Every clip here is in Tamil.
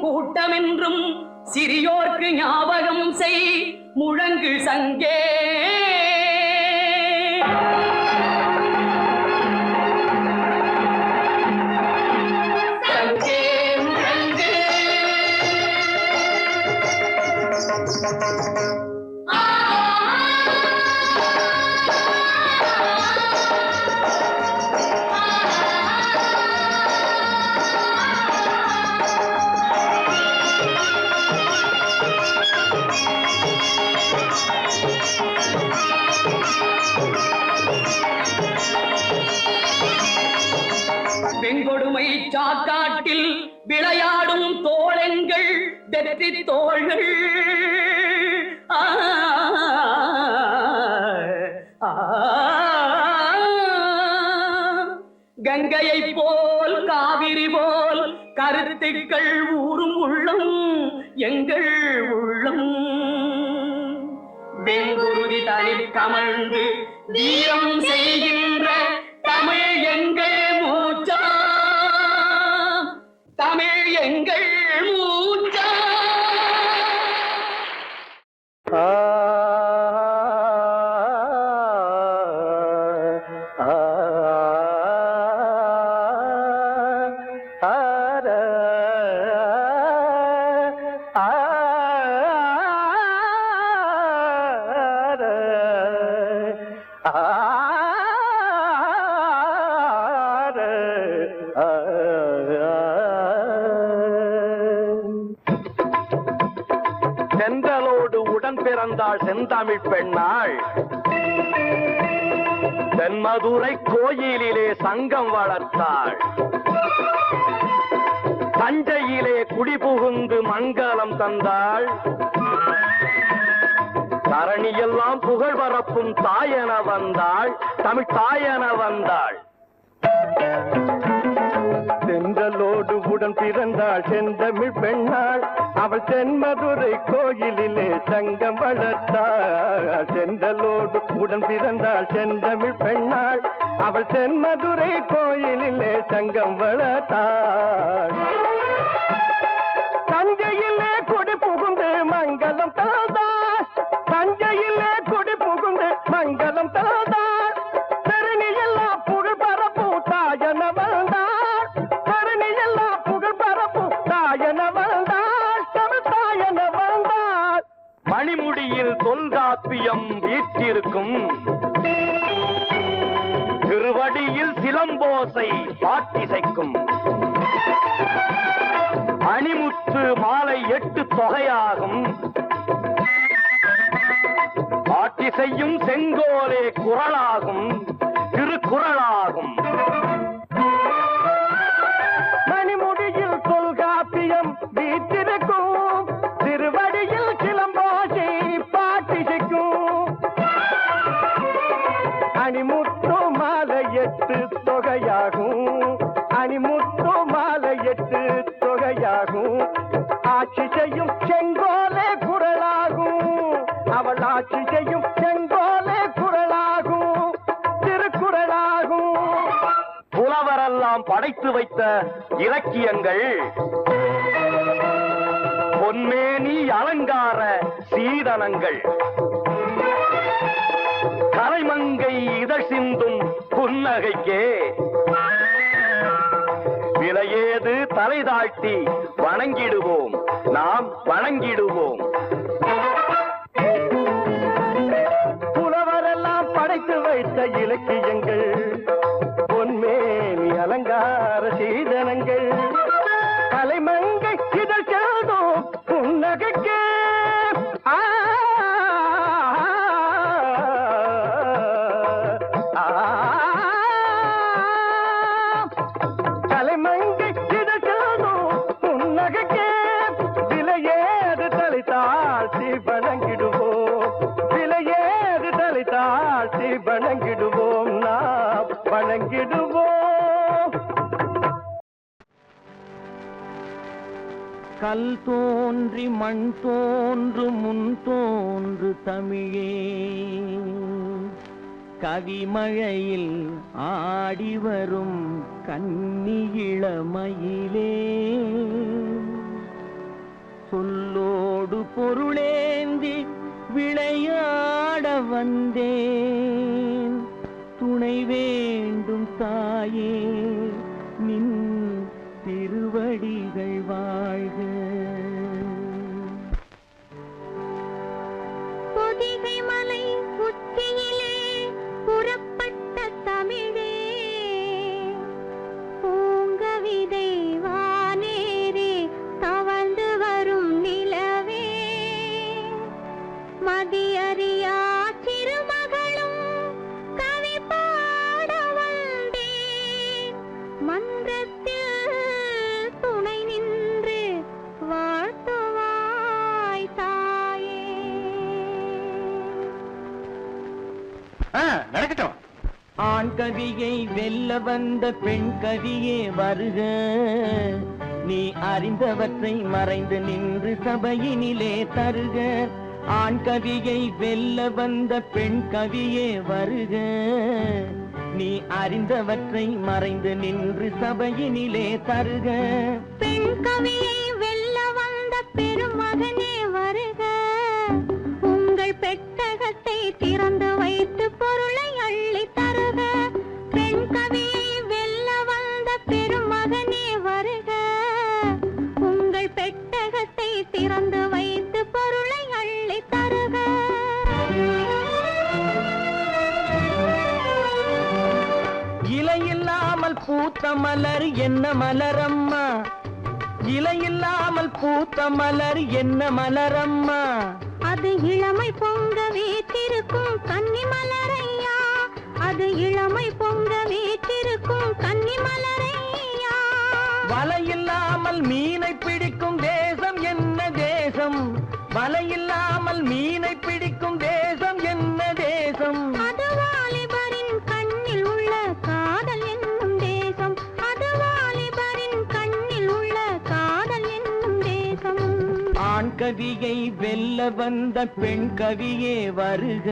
கூட்டமென்றும் சிறியோர்க்கு ஞாபகம் செய் முழங்கு சங்கே. வெங்கொடுமை சாக்காட்டில் விளையாடும் தோழங்கள் வெற்றி தோள்கள். கங்கையை போல் காவிரி போல் கருத்துக்கள் ஊரும் உள்ளம் எங்கள் உள்ளம். வெங்குருதி தளிர் கமழ்ந்து வீரம் செய்கின்ற தமிழ் எங்கள் மூச்சா, தமிழ் எங்கள் மூச்சா. சென்றலோடு உடன் பிறந்தாள் செந்தமிழ் பெண்ணாள். தென்மதுரை கோயிலிலே சங்கம் வளர்த்தாள். தஞ்சையிலே குடிபுகுந்து மங்களம் தந்தாள். தரணியெல்லாம் புகழ் பரப்பும் தாயென வந்தாள், தமிழ் தாயென வந்தாள். சென்றலோடு உடன் பிறந்தாள் செந்தமிழ் பெண்ணாள். அவள் தென்மதுரை கோயிலிலே சங்கம் வளர்த்தாள். சென்றலோடு உடன் பிறந்தாள் செந்தமிழ் பெண்ணாள். அவள் தென்மதுரை கோயிலிலே சங்கம் வளர்த்தாள். தஞ்சையிலே குடி புகுந்து மங்களம் தந்தாள். தஞ்சையிலே குடி புகுந்து மங்களம் தந்தாள். தரணியெல்லாம் புகழ் பரப்பும் தாயன வந்தாள். தரணியெல்லாம் புகழ் பரப்பும் தாயன வந்தாள். தமிழ் தாயன வந்தாள். மணிமுடியில் தொல்காப்பியம் வீற்றிருக்கும். திருவடியில் சிலம்போசை பாட்டிசைக்கும். அணிமுத்து மாலை 8 தொகையாகும். பாட்டி செய்யும் செங்கோலே குரலாகும், திருக்குறளாகும். மணிமுடியில் தொல்காப்பியம் வீற்றிருக்கும். திருவடியில் சிலம்போசை பாட்டிசைக்கும். அணிமுத்து மாலை 8 தொகையாகும். அணிமுத்து மாலை 8 தொகையாகும். ஆட்சி செய்யும் செங்கோலே குரலாகும். அவள் ஆட்சி செய்யும் செங்கோலே குரலாகும், திருக்குறளாகும். புலவரெல்லாம் படைத்து வைத்த இலக்கியங்கள் பொன்மேனி அலங்கார சீதனங்கள். கலைமங்கை இதழ் சிந்தும் புன்னகைக்கே விலையேது தலை தாழ்த்தி வணங்கிடுவோம், நாம் வணங்கிடுவோம். புலவரெல்லாம் படைத்து வைத்த இலக்கியங்கள் பொன்மேனி அலங்கார சீதனங்கள். கலைமங்கை இதழ் சிந்தும் புன்னகைக்கே கலைமங்கை இதழ் சிந்தும் புன்னகைக்கே விலையேது தலை தாழ்த்தி வணங்கிடுவோம். விலையேது தலை தாழ்த்தி வணங்கிடுவோம், நாம் வணங்கிடுவோம். கல் தோன்றி மண் தோன்று முன் தோன்று தமிழே. கவிமழையில் ஆடி வரும் கன்னியிளமயிலே. சொல்லோடு பொருளேந்தி விளையாட வந்தேன். துணை வேண்டும் தாயே, நின் திருவடிகள் வாழ்க. பொதிகை மலை உச்சியிலே புறப்பட்ட தமிழே. பூங்கவிதை வானேறி தவழ்ந்து வரும் நிலவே. மதியறியா சிறுமகளும் கவி பாட வந்தேன். மன்றத்தில் துணை நின்று வாழ்த்துவாய் தாயே. நடக்கட்டும். ஆண் கவியை வெல்ல வந்த பெண் கவியே வருக. நீ அறிந்தவற்றை மறைந்து நின்று சபையினிலே தருக. ஆண் கவியை வெல்ல வந்த பெண் கவியே வருக. நீ அறிந்தவற்றை மறைந்து நின்று சபையினிலே தருக. பெண் கவியை வெல்ல வந்த பெருமகனே வருக. உங்கள் பெட்டகத்தை திறந்து வைத்து பொருளை அள்ளி தருக. பெண் கவியை வெல்ல வந்த பெருமகனே வருக. உங்கள் பெட்டகத்தை திறந்து வைத்து பொருளை அள்ளி தருக. இலையில்லாமல் பூத்த மலர் என்ன மலரம்மா. இலையில்லாமல் பூத்த மலர் என்ன மலரம்மா. அது இளமை பொங்க வீற்றிருக்கும் கன்னி மலரையா. அது இளமை பொங்க வீற்றிருக்கும் கன்னி மலரையா. வலையில்லாமல் மீனை பிடிக்கும் தேசம் என்ன தேசம்? வலையில்லாமல் மீனை பிடிக்கும் தேசம் என்ன தேசம்? அது வாலிபரின் கண்ணில் உள்ள காதல் என்னும் தேசம். அது வாலிபரின் கண்ணில் உள்ள காதல் என்னும் தேசம். ஆண் கவியை வெல்ல வந்த பெண் கவியே வருக.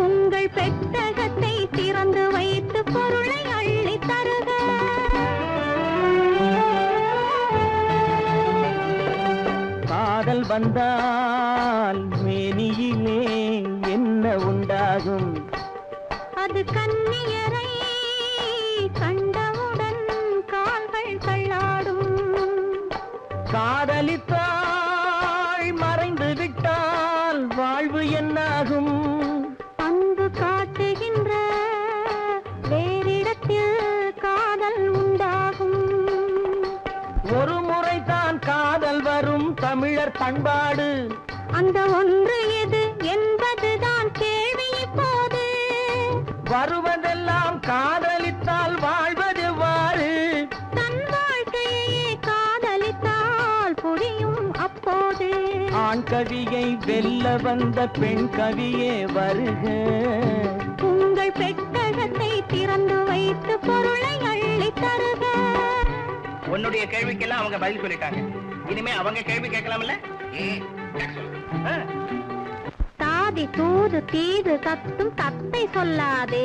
உங்கள் பெட்டகத்தை திறந்து வைத்து பொருளை அள்ளி தருக. காதல் வந்தால் மேனியிலே என்ன உண்டாகும்? அது கன்னியரை கண்டவுடன் கால்கள் தள்ளாடும். காதலித்தாள் மறைந்து விட்டால் வாழ்வு என்னாகும்? அன்பு காட்டுகின்ற வேறிடத்தில் காதல் உண்டாகும். ஒரு முறைதான் காதல் வரும் தமிழர் பண்பாடு. அந்த ஒன்று எது என்பதுதான் கேள்வி இப்போது. வருவதெல்லாம் காதலித்தால் வாழ்வதெவ்வாறு? தன் வாழ்க்கையே காதலித்தால் புரியும் அப்போது. ஆண் கவியை வெல்ல வந்த பெண் கவியே வருக. உங்கள் பெட்டகத்தை திறந்து வைத்து பொருளை அள்ளி தருக. உன்னுடைய கேள்விக்கெல்லாம் அவங்க பதில் சொல்லிட்டாங்க. இனிமே அவங்க கேள்வி கேட்கலாம்ல? தாதி தூது தீது தத்தும் தத்தை சொல்லாது.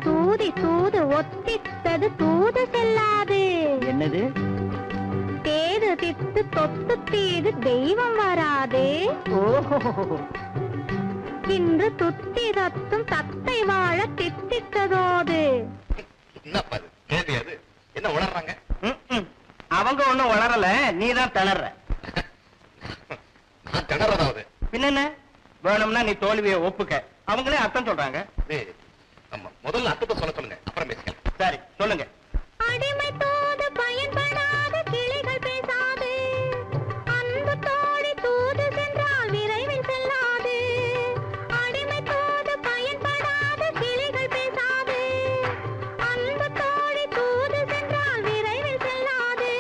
தூதி தூது ஒத்தித்தது தூது செல்லாது. என்னது? தேது தித்து தொத்து தீது தெய்வம் வராது. ஓஹோ, இன்று துத்தி தத்தும் தத்தை வாழ தித்தித்ததோது. என்ன உளறாங்க? அவங்க ஒண்ணும் வளரல, நீதான் திணற. நான் திணறதாவது? பின்ன வேணும்னா நீ தோல்வியை ஒப்புக்க. அவங்களே அர்த்தம் சொல்றாங்க. ஆமா, முதல்ல அர்த்தத்தை சொல்ல சொல்லுங்க, அப்புறம் பேசிக்கலாம். சரி சொல்லுங்க. அடிமை தூது பயன்படாத கிளிகள் பேசாது. அன்பு தோழி தூது சென்றால் விரைவில் செல்லாது. அடிமை தூது பயன்படாத கிளிகள் பேசாது. அன்பு தோழி தூது சென்றால் விரைவில் செல்லாது.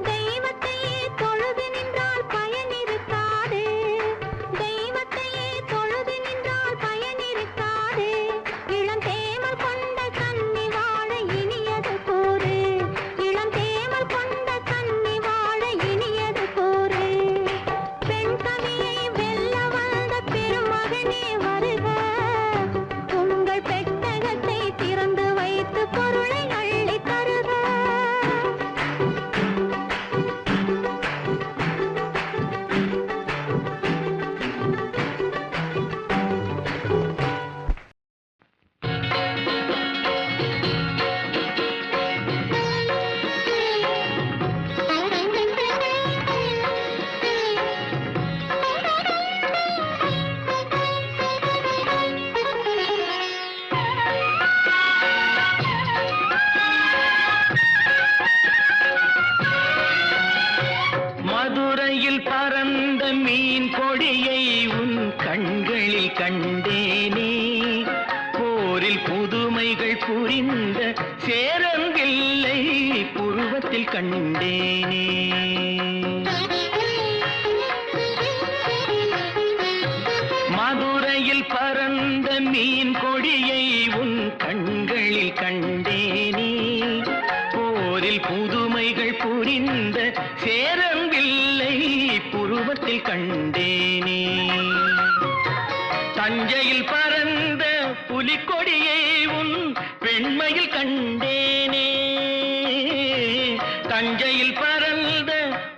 தெய்வத்தையே தொழுது நின்றால் பயன் இருக்காது. தெய்வத்தையே தொழுது நின்றால் பயன் இருக்காது. இளம் தேமல் கொண்ட கன்னி வாழ இனியது கூறு. இளம் தேமல் கொண்ட கன்னி வாழ இனியது கூறு. பெண் கவியை வெல்ல வந்த பெருமகனே வருக. உங்கள் பெட்டகத்தை திறந்து வைத்து பொருளை அள்ளி தருக. மதுரையில் பறந்த மீன் கொடியை உன் கண்களில் கண்டேனே. போரில் புதுமைகள் புரிந்த சேரங்கில்லை புருவத்தில் கண்டேனே. மதுரையில் பறந்த மீன் கொடியை உன் கண்களில் கண்டேனே. போரில் புதுமைகள் புரிந்த சேரங்கில்லை புருவத்தில் கண்டேனே. தஞ்சையில் பறந்த புலிக்கொடியை உன் பெண்மையில் கண்டேனே. தஞ்சையில் பறந்த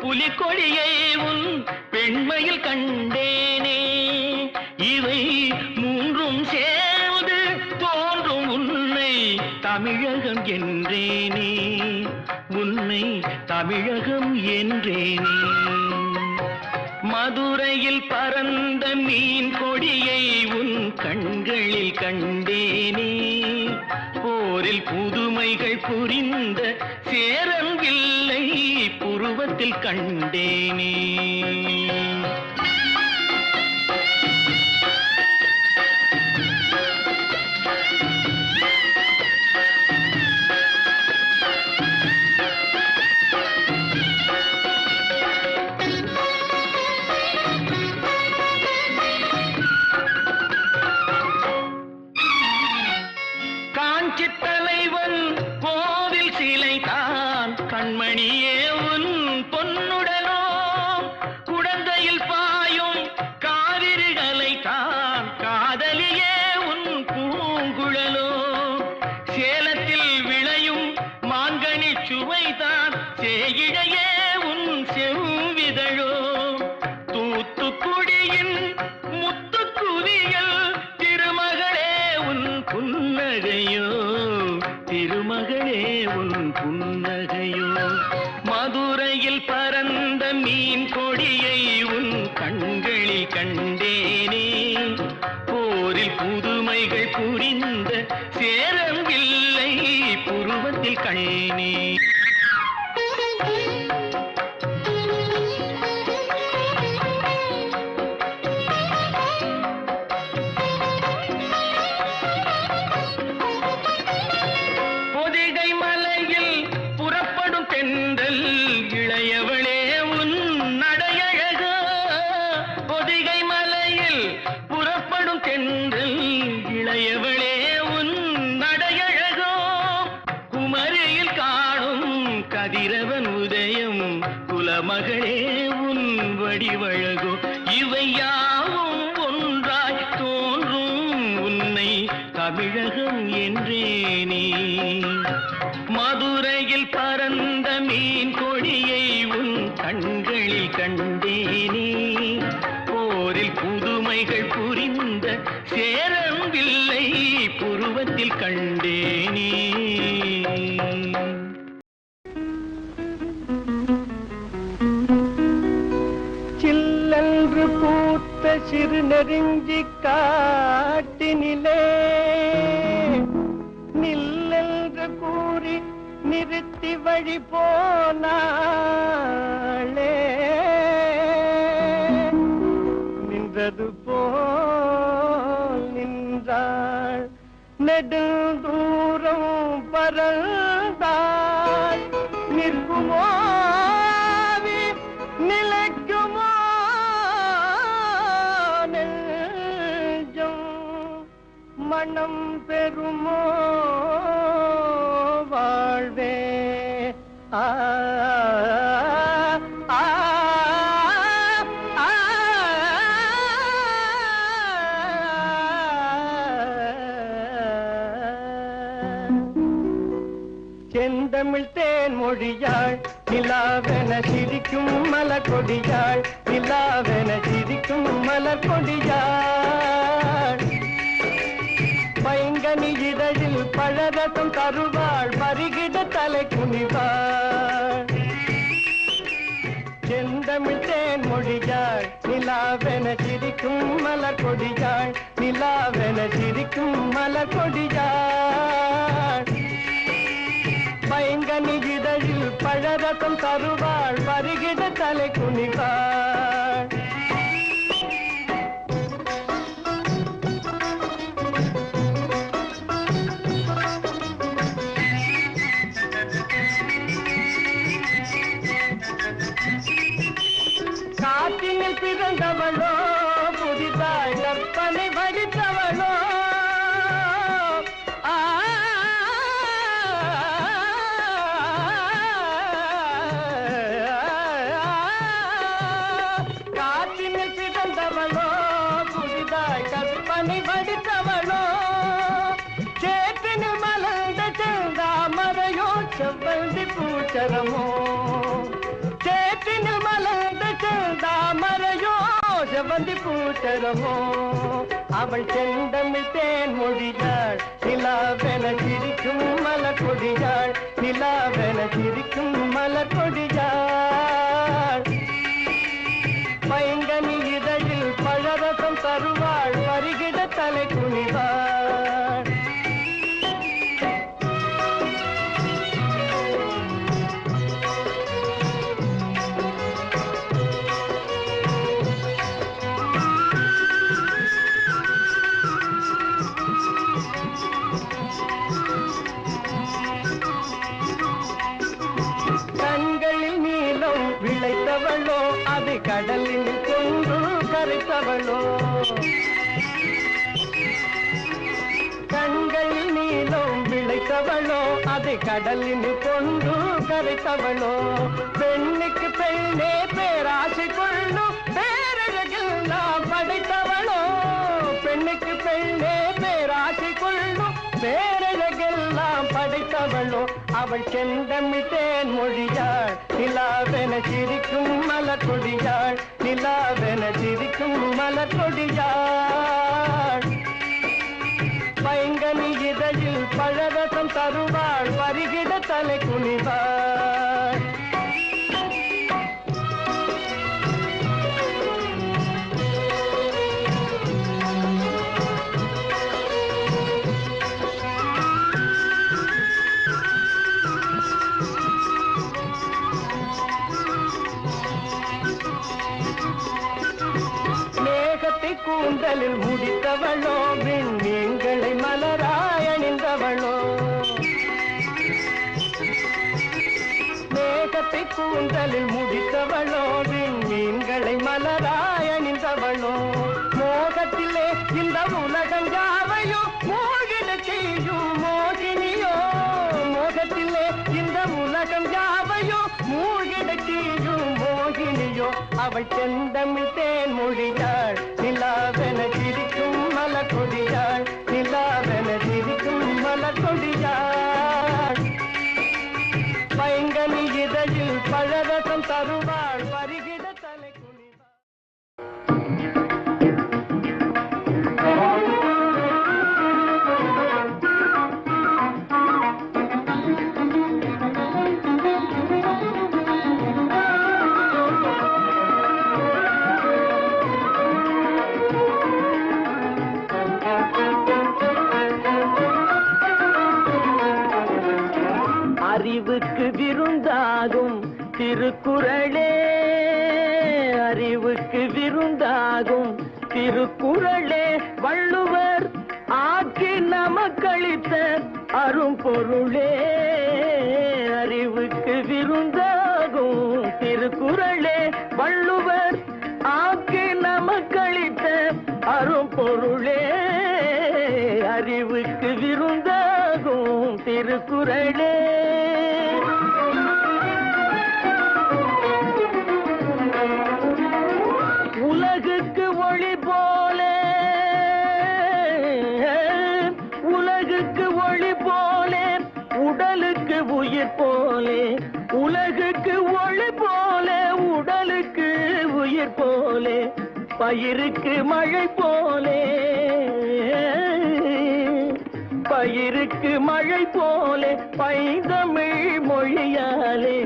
புலிக்கொடியை உன் பெண்மையில் கண்டேனே. இவை மூன்றும் சேர்ந்து தோன்றும் உன்னை தமிழகம் என்றேனே. உன்னை தமிழகம் என்றேனே. மதுரையில் பறந்த மீன் கொடியை உன் கண்களில் கண்டேனே. போரில் புதுமைகள் புரிந்த சேரங்கில்லை புருவத்தில் கண்டேனே. காஞ்சி தலைவன் கோவில் சிலை தான் கண்மணியே உன் பொன்னுடலோ குடந்தையில் பாயும் காவிரிகளை தான் காதலியே உன் பூங்குழலோ சேலத்தில் விளையும் மாங்கனி சுவைதான் சேயிழையே உன் செவ்விதழோ தூத்துக்குடியின் முத்துக்குவியல் திருமகளே உன் புன்னகையோ திருமகளே உன் புன்னகையோ மதுரையில் பறந்த மீன் கொடியை உன் கண்களில் கண்டேனே போரில் புதுமைகள் புரிந்த சேரவில்லை புருவத்தில் கண்ணே பொதிகை மலையில் புறப்படும் தென்றல் இளையவளே உன் நடையழகோ பொதிகை மலையில் புறப்படும் தென்றல் இளையவளே உன் நடையழகோ குமரியில் காணும் கதிரவன் உதயம் குலமகளே உன் வடிவழகோ இவை யாவும் ஒன்றாய் தோன்றும் உன்னை தமிழகம் என்றேனே மதுரையில் பறந்த மீன் கொடியை உன் கண்களில் கண்டேனே போரில் புதுமைகள் புரிந்த சேரவில்லை புருவத்தில் கண்டேனே சில்லென்று பூத்த சிறு நெருஞ்சி காட்டினிலே நில்லென்று கூறி நிறுத்தி வழி போனாளே நின்றது போல் நின்றாள் நெடுந்தூரம் பறந்தாள் நிற்குமோ நிலைக்குமோ நெஞ்சம் மனம் பெறுமோ வாழ்வே ஆ ஆ செந்தமிழ் தேன் மொழியாள் நிலாவென சிரிக்கும் மலர் கொடியாள் நிலாவென சிரிக்கும் மலர் கொடியாள் பைங்கனி இதழில் பழரசம் தருவாள் பருகிட தலை குனிவாள் செந்தமிழ் தேன் மொழியாள் நிலாவென சிரிக்கும் மலர் கொடியாள் நிலாவென சிரிக்கும் மலர் கொடியாள் பைங்கனி இதழில் பழரசம் தருவாள் பருகிட தலை குனிவாள் காற்றினில் பிறந்தவளோ புதிதாய் கற்பனை வடித்தவளோ காற்றினில் பிறந்தவளோ புதிதாய் கற்பனை வடித்தவளோ சேற்றினில் மலர்ந்த செந்தாமரையோ செவ்வந்தி பூச்சரமோ சேற்றினில் மலர்ந்த செந்தாமரையோ செவ்வந்தி பூச்சரமோ அவள் செந்தமிழ் தேன் மொழியாள் நிலாவென சிரிக்கும் மலர் கொடியாள் நிலாவென சிரிக்கும் மலர் கொடியாள் பைங்கனி இதழில் பழரசம் தருவாள் பருகிட தலை குனிவாள் கண்களில் நீலம் விளைத்தவளோ அது கடலில் கொண்டு கரைத்தவளோ கண்களில் நீலம் விளை அதை கடலில் கொண்டு கரைத்தவளோ பெண்ணுக்கு பெண்ணே பேராசை கொள்ளும் பேரழகெல்லாம் படைத்தவளோ பெண்ணுக்கு பெண்ணே பேராசை கொள்ளும் பேரழகெல்லாம் படைத்தவளோ அவள் செந்தமிழ்த்தேன் மொழியாள் நிலாவென சிரிக்கும் மலர் கொடியாள் நிலாவென சிரிக்கும் மலர் கொடியாள் பைங்கனி இதழில் பழரசம் தருவாள் பருகிட தலை குனிவாள் கூந்தலில் முடித்தவளோ விண்மீன்களை மலராய் அணிந்தவளோ மேகத்தை கூந்தலில் முடித்தவளோ விண்மீன்களை மலராய் அணிந்தவளோ மோகத்திலே இந்த உலகஞ்சாவையோ மோகிட செய்யும் மோகினியோ மோகத்திலே இந்த உலகஞ்சாவையோ மூழ்கிட செய்யும் மோகினியோ அவள் செந்தமிழ் தேன் மொழியாள் நிலாவென சிரிக்கும் மலர் கொடியாள் நிலாவென சிரிக்கும் மலர் கொடியாள் பைங்கனி இதழில் பழரசம் தருவாள் பருகிட தலை குனிவாள் அறிவுக்கு விருந்தாகும் திருக்குறளே அறிவுக்கு விருந்தாகும் திருக்குறளே வள்ளுவர் ஆக்கி நமக்களித்த அரும்பொருளே அறிவுக்கு விருந்தாகும் திருக்குறளே வள்ளுவர் ஆக்கி நமக்களித்த அரும்பொருளே அறிவுக்கு விருந்தாகும் திருக்குறளே உலகுக்கு ஒளி போலே உலகுக்கு ஒளி போலே உடலுக்கு உயிர் போலே உலகுக்கு ஒளி போலே உடலுக்கு உயிர் போலே பயிருக்கு மழை போலே பயிருக்கு மழை போலே பைந்தமிழ் மொழியாலே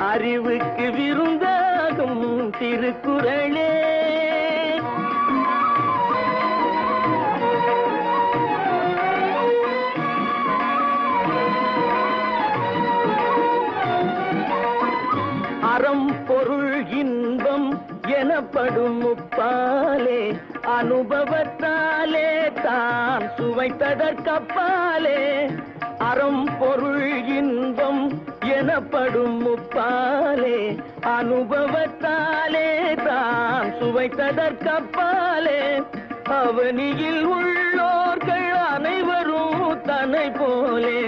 அறிவுக்கு விருந்தாகும் திருக்குறளே அறம் பொருள் இன்பம் எனப்படும் முப்பாலே அனுபவத்தாலே தான் சுவைத்ததற்கப்பாலே அறம் பொருள் இன்பம் எனப்படும் முப்பாலே அனுபவத்தாலே தான் சுவைத்ததற்கப்பாலே அவனியில் உள்ளோர்கள் அனைவரும் தன்னை போலே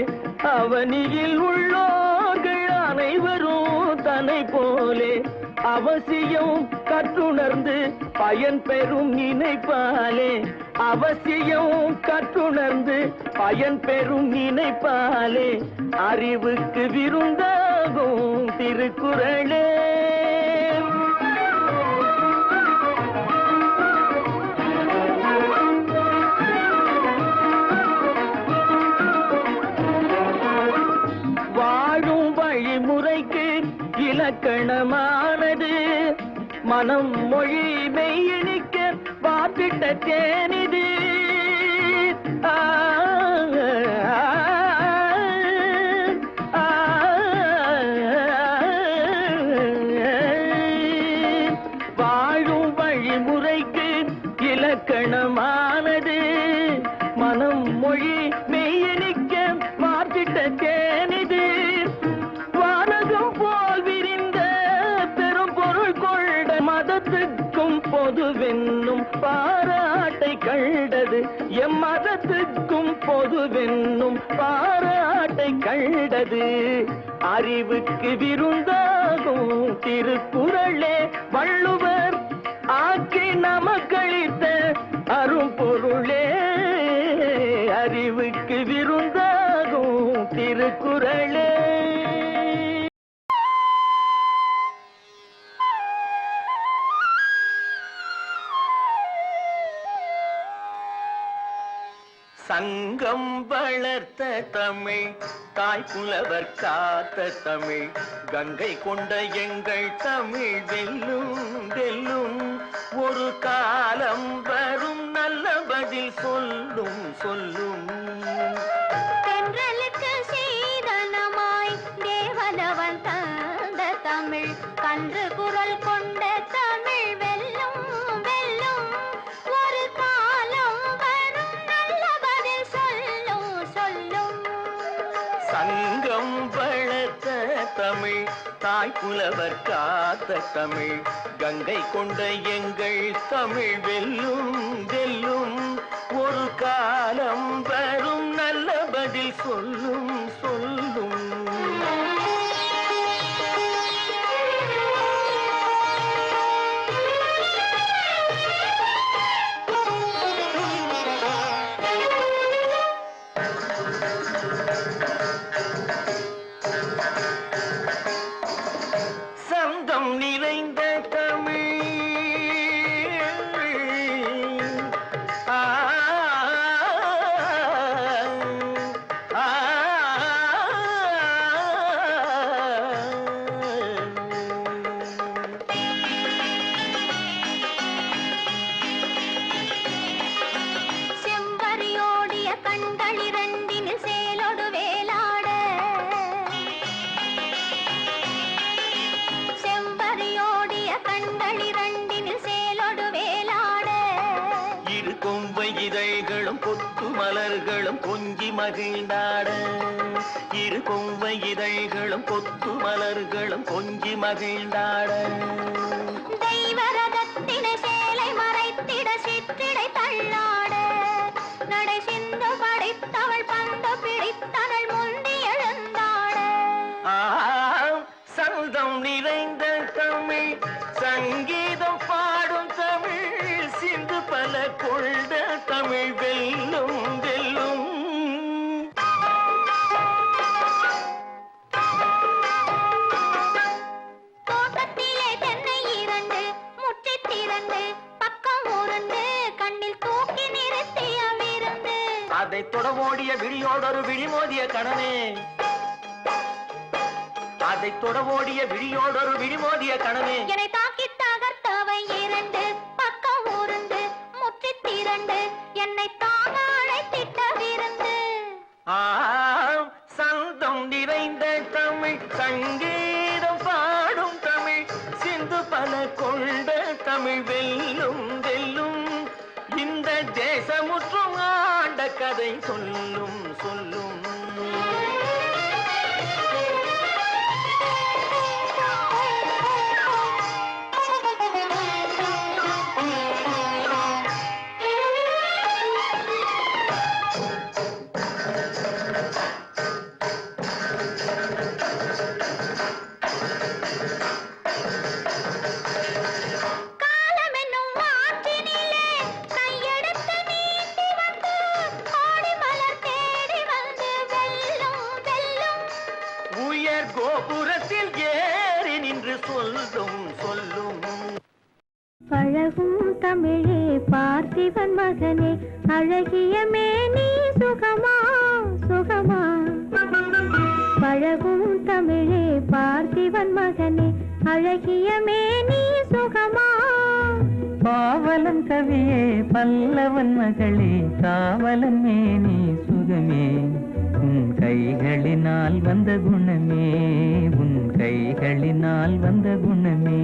அவனியில் உள்ளோர்கள் அனைவரும் தன்னை போலே அவசியம் கற்றுணர்ந்து பயன் பெறும் நினைப்பாலே அவசியம் கற்றுணர்ந்து பயன் பெறும் நினைப்பாலே அறிவுக்கு விருந்தாகும் திருக்குறளே வாழும் வழிமுறைக்கு இலக்கணமானது மனம் மொழி மெய்யணிக்க வாப்பிட்ட தேனிது வாழும் வழிமுறைக்கு இலக்கணமானது மனம் மொழி மெய்யணிக்க வாப்பிட்ட தேனிது வானகம் போல் விரிந்த பெரும் பொருள் கொண்ட மதத்துக்கும் பொதுவென்னும் பாராட்டை கண்டது எம்மதத்துக்கும் பொதுவென்னும் பாராட்டை அதை கண்டது அறிவுக்கு விருந்தாகும் திருக்குறளே வள்ளுவர் ஆக்கி நமக்களித்த அரும்பொருளே அறிவுக்கு விருந்தாகும் திருக்குறளே. சங்கம் வளர்த்த தமிழ் தாய் புலவர் காத்த தமிழ் கங்கை கொண்ட எங்கள் தமிழ் வெல்லும் வெல்லும் ஒரு காலம் வரும் நல்ல பதில் சொல்லும் சொல்லும். தென்றலுக்கு சீதனமாய் தேவதவன் தந்த தமிழ் கன்று குரல் கொண்ட தமிழ் வெல்லும் வெல்லும் ஒரு காலம் வரும் நல்ல பதில் சொல்லும் சொல்லும். சங்கம் வளர்த்த தமிழ் தாய் புலவர் காத்த தமிழ் கங்கை கொண்ட எங்கள் தமிழ் வெல்லும் வெல்லும் ஒரு காலம் வரும் நல்ல பதில் சொல்லும் சொல்லும். சந்தம் நிறைந்த தமிழ் செம்பரியோடிய கண்களிரண்டினில் சேலொடு வேலாட செம்பரியோடிய கண்களிரண்டினில் சேலொடு வேலாட இரு கொம்பை இதழ்களும் கொத்து மலர்களும் கொஞ்சி மகிழ்ந்தாட இரு கொம்பை இதழ்களும் கொத்து மலர்களும் கொஞ்சி மகிழ்ந்தாட தெய்வரதத்தின சேலை மறைத்திட சிற்றிடை தள்ளாட நடை சிந்து படைத்தவள் பந்து பிடித்தனள் முந்தி எழுந்தாட. சந்தம் நிறைந்த தமிழ் சங்கீதம் பாடும் தமிழ் சிந்து பல கொண்ட தமிழ் வெல்லும் வெல்லும். தோட்டத்திலே தென்னை இரண்டு முற்றித் திரண்டு பக்கம் உருண்டு கண்ணில் தூக்கி நிறுத்திய விருந்து அதை தொடவோடிய விழியோடொரு விழிமோதிய கணனே அதை தொடவோடிய விழியோடொரு விழிமோதிய கணனே என்னை தாக்கி தகர்த்தவை இரண்டு பக்கம் உருண்டு முற்றித் திரண்டு என்னை தாங்க அழைத்திட்ட விருந்து. சந்தம் நிறைந்த தமிழ் சங்கீதம் பாடும் தமிழ் சிந்து பல கொண்ட தமிழ் வெல்லும் வெல்லும் இந்த தேசமுற்றும் ஆண்ட கதை சொல்லும் சொல்லும். காலமென்னும் ஆற்றினிலே கையெடுத்து நீட்டி வந்து கோடி மலர் தேடி வந்து வெல்லும் வெல்லும் உயர் கோபுரத்தில் ஏறி நின்று சொல்லும் சொல்லும். பழகும் தமிழே பார்த்திபன் மகனே அழகிய மேனி சுகமா சுகமா. பழகும் தமிழே பார்த்திபன் மகனே அழகிய மேனி சுகமா. பாவலன் கவியே பல்லவன் மகளே காவலன் மேனி சுகமே உன் கைகளினால் வந்த குணமே உன் கைகளினால் வந்த குணமே.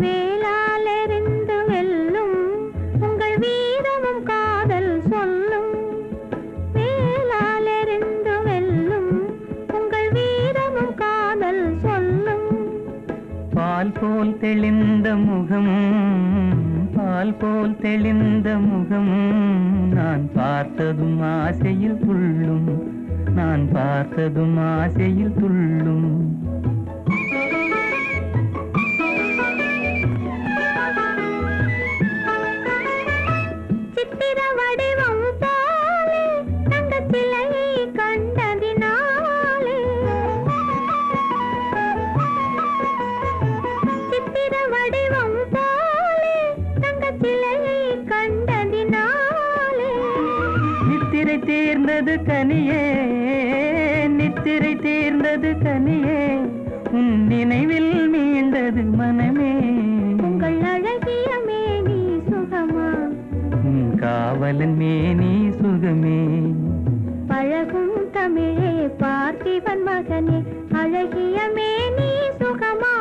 வேளாலெறிந்து வெல்லும் உங்கள் வீரமும் காதல் சொல்லும் வேளாலெறிந்து வெல்லும் உங்கள் வீரமும் காதல் சொல்லும். பால் போல் தெளிந்த முகம் முகம் பால் போல் தெளிந்த முகம் நான் பார்த்ததும் ஆசையில் துள்ளும் நான் பார்த்ததும் ஆசையில் துள்ளும் சித்திர வடிவம் போலே தங்கச் சிலையை கண்டதினாலே சித்திர வடிவம் போலே தங்கச் சிலையை கண்டதினாலே நித்திரை தேர்ந்தது கனியே நித்திரை தேர்ந்தது கனியே உன் நினைவில் மீண்டது மனமே உங்கள் அழகிய மேனி சுகமா உன் காவலன் மேனி சுகமே பழகும் தமிழே பார்த்திபன் மகனே அழகிய மேனி சுகமா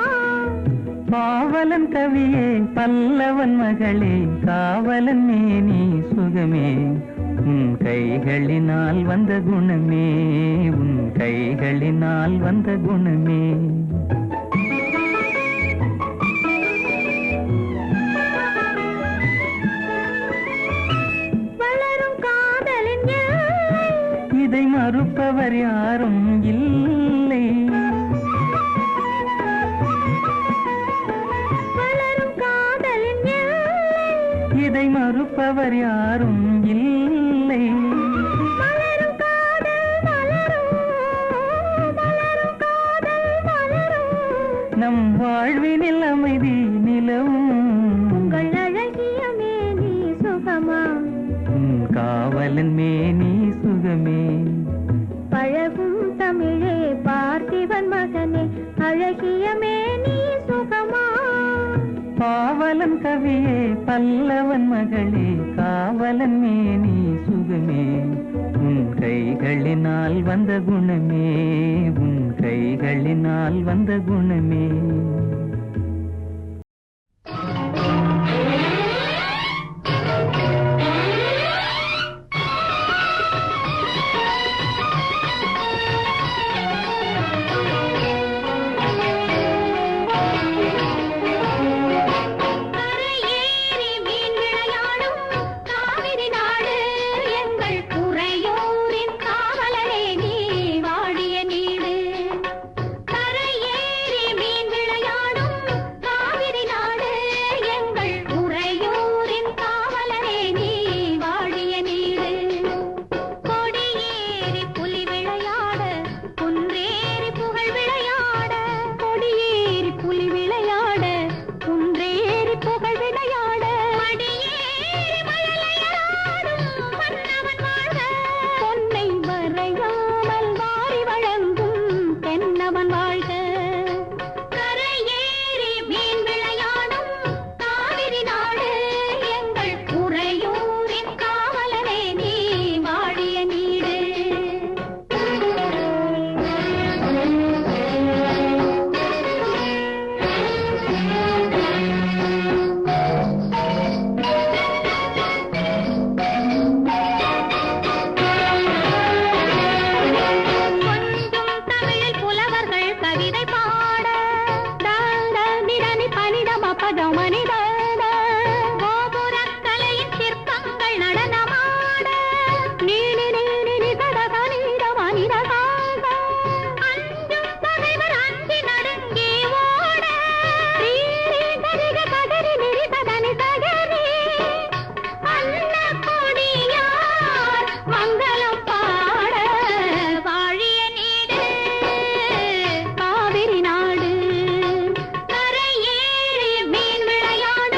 பாவலன் கவியே பல்லவன் மகளே காவலன் மேனி சுகமே உன் கைகளினால் வந்த குணமே உன் கைகளினால் வந்த குணமே வளரும் காதலின் எல்லை இதை மறுப்பவர் யாரும் இல்லை வளரும் காதலின் எல்லை இதை மறுப்பவர் யாரும் இல்லை மலரும் காதல் மலரும் மலரும் காதல் மலரும் நம் வாழ்வினில் அமைதி நிலவும் உங்கள் அழகிய மேனி சுகமா உன் காவலன் மேனி சுகமே பழகும் தமிழே பார்த்திபன் மகனே அழகிய மேனி சுகமா பாவலன் கவியே பல்லவன் மகளே காவலன் மேனி சுகமே உன் கைகளினால் வந்த குணமே உன் கைகளினால் வந்த குணமே கரையேறி மீன் விளையாடும் காவிரி நாடு எங்கள் குறையோரின் காவலனே நீ வாடிய நீடு கரையேறி மீன் விளையாடும் காவிரி நாடு எங்கள் குறையோரின் காவலனே நீ வாடிய நீடு கொடியேறி புலி விளையாட குன்றேறி புகழ் விளையாட கொடியேறி புலி விளையாட குன்றேறி புகழ் விளையாட மடியேறி மழலையாடும் மன்னவன் வாழ்க பொன்னை மறையாமல் வாரி வழங்கும் தென்னவன் வாழ்க கரையேறி மீன் விளையாடும் காவிரி நாடு எங்கள் உறையூரின் காவலனே நீ வாடிய நீடு கொஞ்சம் தமிழில் புலவர்கள் கவிதை பாட நிரணி பனிதம பதமனித கோபுரக்கலையின் சிற்பங்கள் நடனமாட நீனி நீனி நிசத நீத மனிதகாக அஞ்சும் பகைவர் அஞ்சி நடுங்கி ஓட ரீரி கரிக கதறி நிரிசதனி சகரி அன்ன கொடியார் மங்களம் பாட வாழிய நீடு காவிரி நாடு கரையேறி மீன் விளையாடும்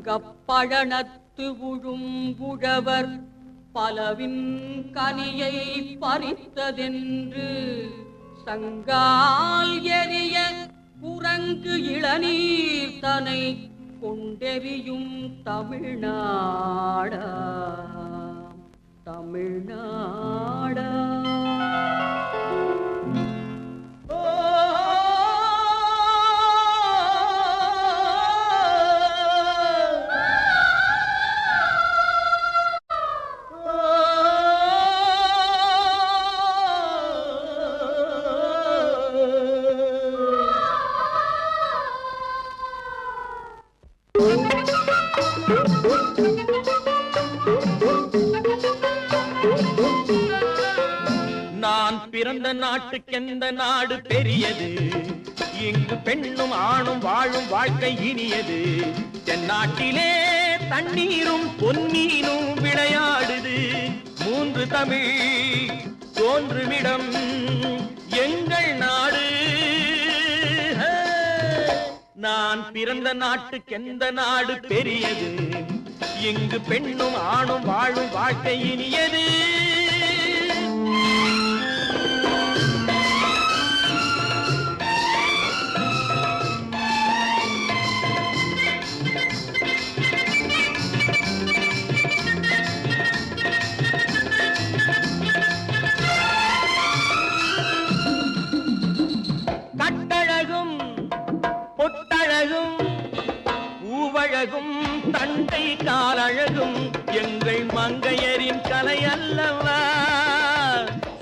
பங்கப்பழனத்து உழும்புழவர் பலவின் கனியை பறித்ததென்று சங்கால் எரிய குரங்கு இளநீர் தனை கொண்டெறியும் தமிழ்நாடா தமிழ்நாடா. நான் பிறந்த நாட்டுக்கெந்த நாடு பெரியது, இங்கு பெண்ணும் ஆணும் வாழும் வாழ்க்கை இனியது. தென்னாட்டிலே தண்ணீரும் பொன்னீனும் விளையாடுது. மூன்று தமிழ் தோன்றுமிடம் எங்கள் நாடு. நான் பிறந்த நாட்டுக்கெந்த நாடு பெரியது, இங்கு பெண்ணும் ஆணும் வாழும் வாழ்க்கை இனியது. கட்டழகும் பொட்டழகும் பூவழகும் தண்டை காலழகும் எங்கள் மங்கையரின் கலை அல்லவா,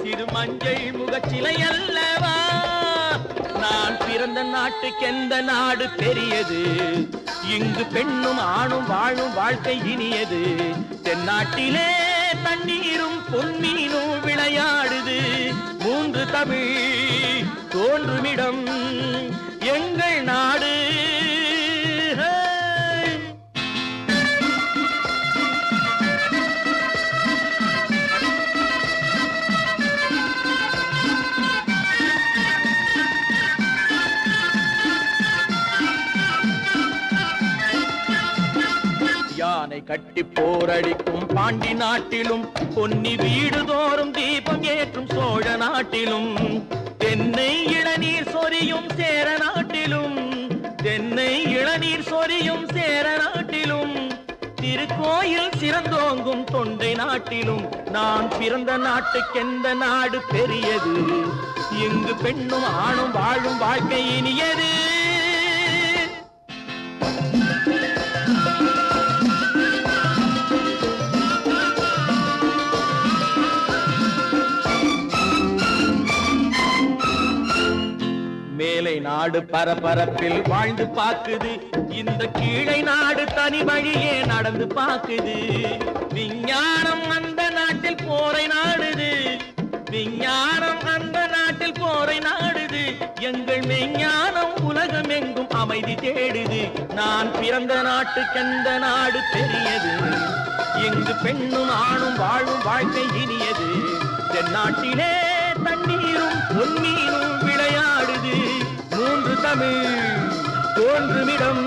சிறு மஞ்சள் முகச்சிலை அல்லவா. நான் பிறந்த நாட்டுக்கெந்த நாடு பெரியது, இங்கு பெண்ணும் ஆணும் வாழும் வாழ்க்கை இனியது. தென்னாட்டிலே தண்ணீரும் பொன்னீனும் விளையாடுது. மூன்று தமிழ் தோன்றுமிடம் எங்கள் நாடு. யானை கட்டி போரடிக்கும் பாண்டி நாட்டிலும், பொன்னி வீடு தோறும் தீபம் ஏற்றும் சோழ நாட்டிலும், தென்னை இளநீர் சொரியும் சேர நாட்டிலும், தென்னை இளநீர் சொரியும் சேர நாட்டிலும், திருக்கோயில் சிறந்தோங்கும் தொண்டை நாட்டிலும். நான் பிறந்த நாட்டுக்கெந்த நாடு பெரியது, இங்கு பெண்ணும் ஆணும் வாழும் வாழ்க்கை இனியது. மேலை நாடு பரபரப்பில் வாழ்ந்து பாக்குது, இந்த கீழை நாடு தனி வழியே நடந்து பாக்குது. விஞ்ஞானம் அந்த நாட்டில் போரை நாடுது, விஞ்ஞானம் அந்த நாட்டில் போரை நாடுது. எங்கள் மெஞ்ஞானம் உலகம் எங்கும் அமைதி தேடுது. நான் பிறந்த நாட்டுக்கெந்த நாடு பெரியது, இங்கு பெண்ணும் ஆணும் வாழும் வாழ்க்கை இனியது. தென்னாட்டிலே தண்ணீரும் பொன்னீனும் விளையாடுது. மூன்று தமிழ் தோன்றுமிடம்